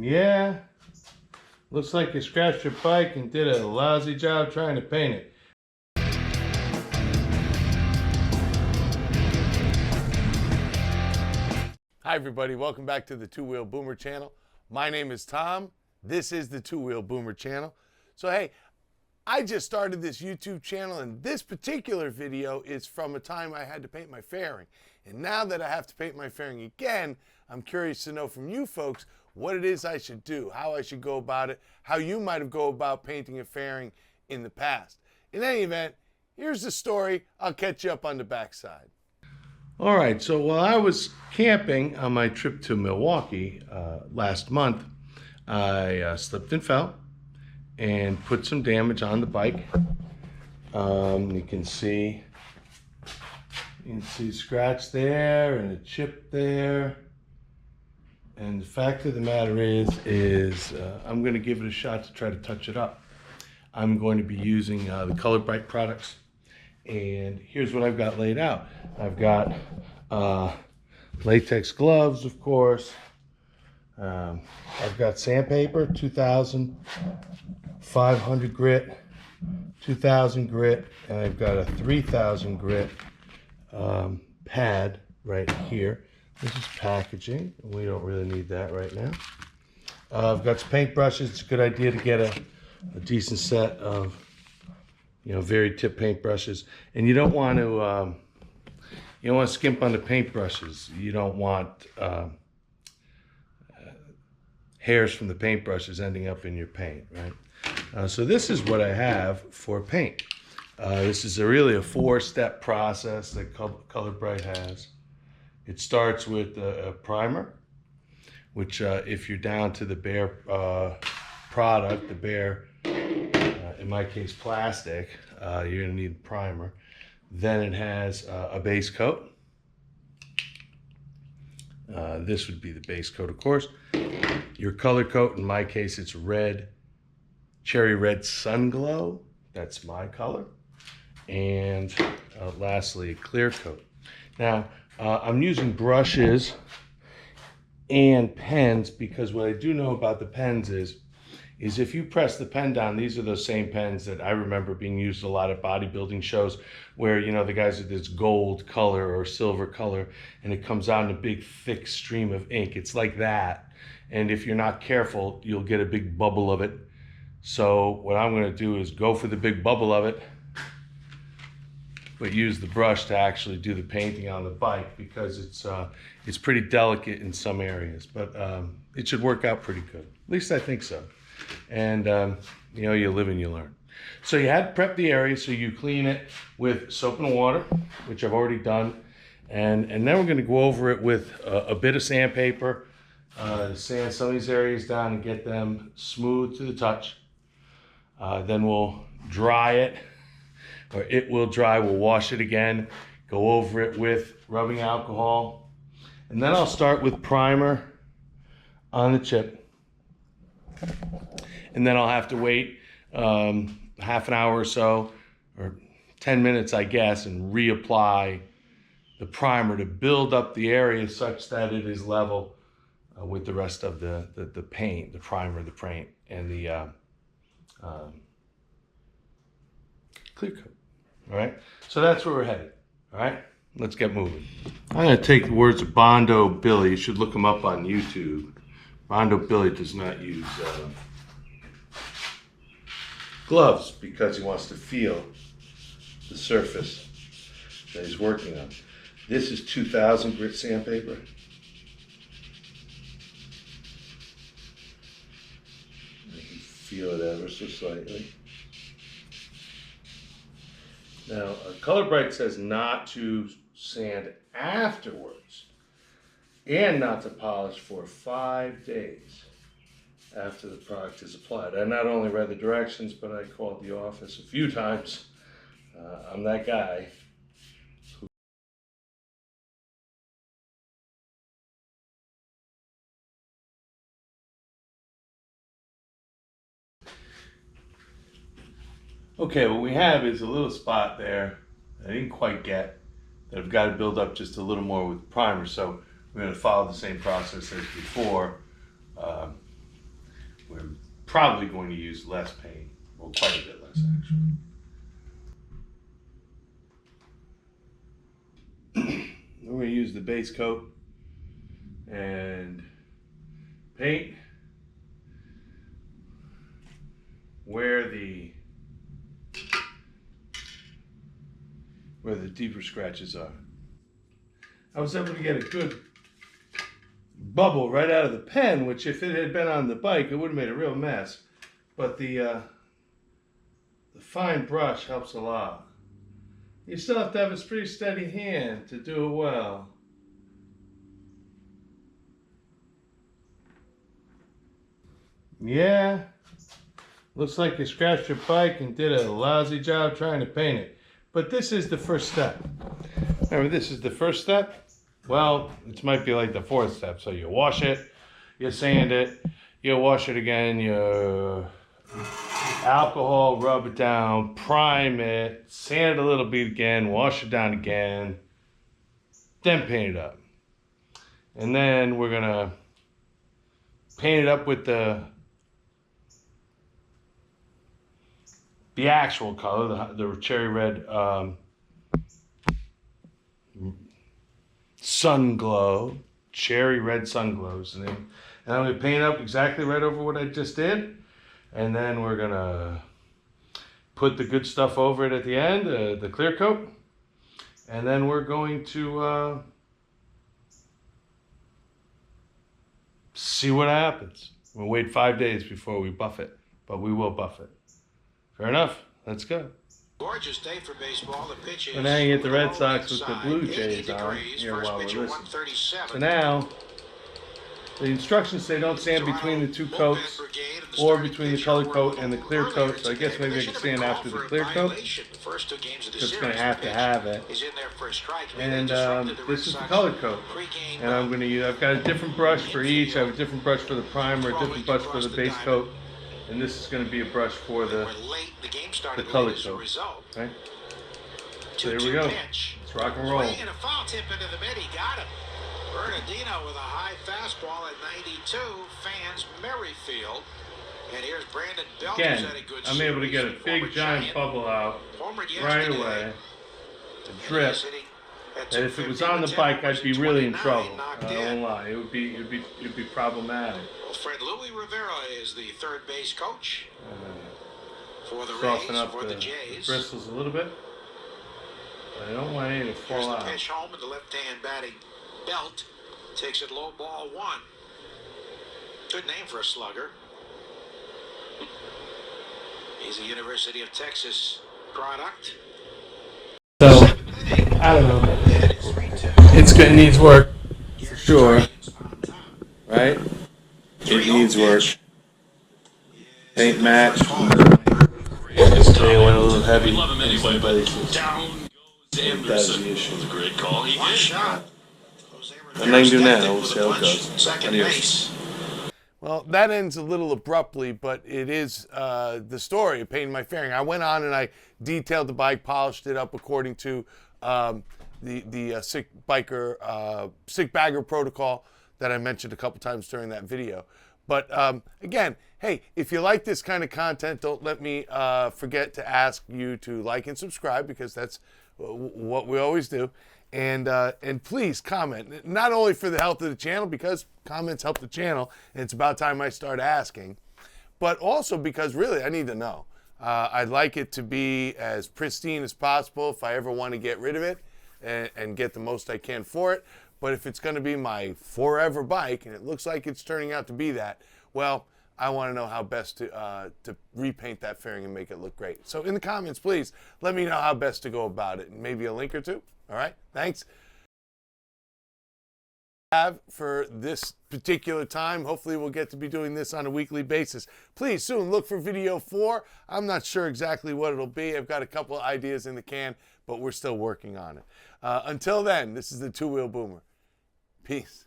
Yeah, looks like you scratched your bike and did a lousy job trying to paint it. Hi everybody, welcome back to the Two Wheel Boomer channel. My name is Tom. This is the Two Wheel Boomer channel. So hey, I just started this YouTube channel and this particular video is from a time I had to paint my fairing. And now that I have to paint my fairing again, I'm curious to know from you folks what it is I should do, how I should go about it, how you might have go about painting a fairing in the past. In any event, here's the story. I'll catch you up on the backside. All right, so while I was camping on my trip to Milwaukee last month, I slipped and fell and put some damage on the bike. You can see a scratch there and a chip there. And the fact of the matter is I'm going to give it a shot to try to touch it up. I'm going to be using the Color Bright products. And here's what I've got laid out. I've got latex gloves, of course. I've got sandpaper, 2,500 grit, 2,000 grit, and I've got a 3,000 grit pad right here. This is packaging. We don't really need that right now. I've got some paint brushes. It's a good idea to get a decent set of very tip paint brushes, and you don't want to skimp on the paint brushes. You don't want hairs from the paint brushes ending up in your paint, right? So this is what I have for paint. This is really a 4-step process that Color Bright has. It starts with a primer, which if you're down to the bare product, the bare in my case plastic, you're going to need a primer. Then it has a base coat. This would be the base coat, of course. Your color coat, in my case it's red, cherry red sun glow. That's my color. And lastly, a clear coat. Now I'm using brushes and pens because what I do know about the pens is if you press the pen down, these are those same pens that I remember being used a lot at bodybuilding shows where, the guys with this gold color or silver color and it comes out in a big thick stream of ink. It's like that. And if you're not careful, you'll get a big bubble of it. So what I'm going to do is go for the big bubble of it, but use the brush to actually do the painting on the bike because it's pretty delicate in some areas, but it should work out pretty good. At least I think so. And you live and you learn. So you had to prep the area, so you clean it with soap and water, which I've already done, and then we're going to go over it with a bit of sandpaper, sand some of these areas down and get them smooth to the touch. Then we'll dry it, or it will dry. We'll wash it again, go over it with rubbing alcohol, and then I'll start with primer on the chip. And then I'll have to wait half an hour or so, or 10 minutes, I guess, and reapply the primer to build up the area such that it is level with the rest of the paint, the primer, the paint, and the clear coat. All right, so that's where we're headed. All right, let's get moving. I'm going to take the words of Bondo Billy. You should look him up on YouTube. Bondo Billy does not use gloves because he wants to feel the surface that he's working on. This is 2,000 grit sandpaper. You can feel it ever so slightly. Now, Color Bright says not to sand afterwards and not to polish for 5 days after the product is applied. I not only read the directions, but I called the office a few times. I'm that guy. Okay, what we have is a little spot there I didn't quite get that I've got to build up just a little more with primer. So we're going to follow the same process as before. probably going to use less paint, well, quite a bit less actually. We're going to use the base coat and paint where the deeper scratches are. I was able to get a good bubble right out of the pen, which if it had been on the bike, it would have made a real mess. But the fine brush helps a lot. You still have to have a pretty steady hand to do it well. Yeah, looks like you scratched your bike and did a lousy job trying to paint it. But this is the first step. Remember, this is the first step. Well, it might be like the fourth step. So you wash it, you sand it, you wash it again, you alcohol, rub it down, prime it, sand it a little bit again, wash it down again, then paint it up. And then we're gonna paint it up with the actual color, the cherry red sun glow, cherry red sun glows, and I'm gonna paint up exactly right over what I just did, and then we're gonna put the good stuff over it at the end, the clear coat, and then we're going to see what happens. We'll wait 5 days before we buff it, but we will buff it. Fair enough. Let's go. Gorgeous day for baseball. The pitch is. So now you get the Red Sox with the Blue Jays on here while we're listening. So now, the instructions say don't sand between the two coats or between the color coat and the clear coat. So I guess maybe I can sand after the clear coat. It's going to have it. And this is the color coat. And I'm going to use, I've got a different brush for each. I have a different brush for the primer, a different brush for the base coat. And this is going to be a brush for the color coat. Okay? So here we go. Let's rock and roll. Swinging a foul tip into the mid, he got him. Bernardino with a high fastball at 92, fans Merrifield. And here's Brandon Belt. Again, I'm able to get a big giant bubble out right away. A drip. And if it was on the bike, I'd be really in trouble. I won't lie. It'd be problematic. Well, Fred Louis Rivera is the third base coach for the Soften Rays, up for the the Jays. bristles a little bit. I don't want any to fall Here's out. the pitch home with the left-hand batting Belt. Takes it low, ball one. Good name for a slugger. He's a University of Texas product. So, I don't know. It needs work, for sure. Right? It needs work. Paint match. They went a little heavy. That's the issue. Great call. He did. Nothing I can do now. We'll see how it goes. Second base. Well, that ends a little abruptly, but it is the story of painting my fairing. I went on and I detailed the bike, polished it up according to the sick bagger protocol that I mentioned a couple times during that video. But again, hey, if you like this kind of content, don't let me forget to ask you to like and subscribe, because that's what we always do. And please comment, not only for the health of the channel, because comments help the channel, and it's about time I start asking, but also because really I need to know. I'd like it to be as pristine as possible if I ever want to get rid of it and get the most I can for it. But if it's going to be my forever bike, and it looks like it's turning out to be that, well, I want to know how best to repaint that fairing and make it look great. So in the comments, please let me know how best to go about it, and maybe a link or two. All right, thanks. For this particular time, hopefully we'll get to be doing this on a weekly basis. Please soon look for video 4. I'm not sure exactly what it'll be. I've got a couple of ideas in the can, but we're still working on it. Until then, this is the Two Wheel Boomer. Peace.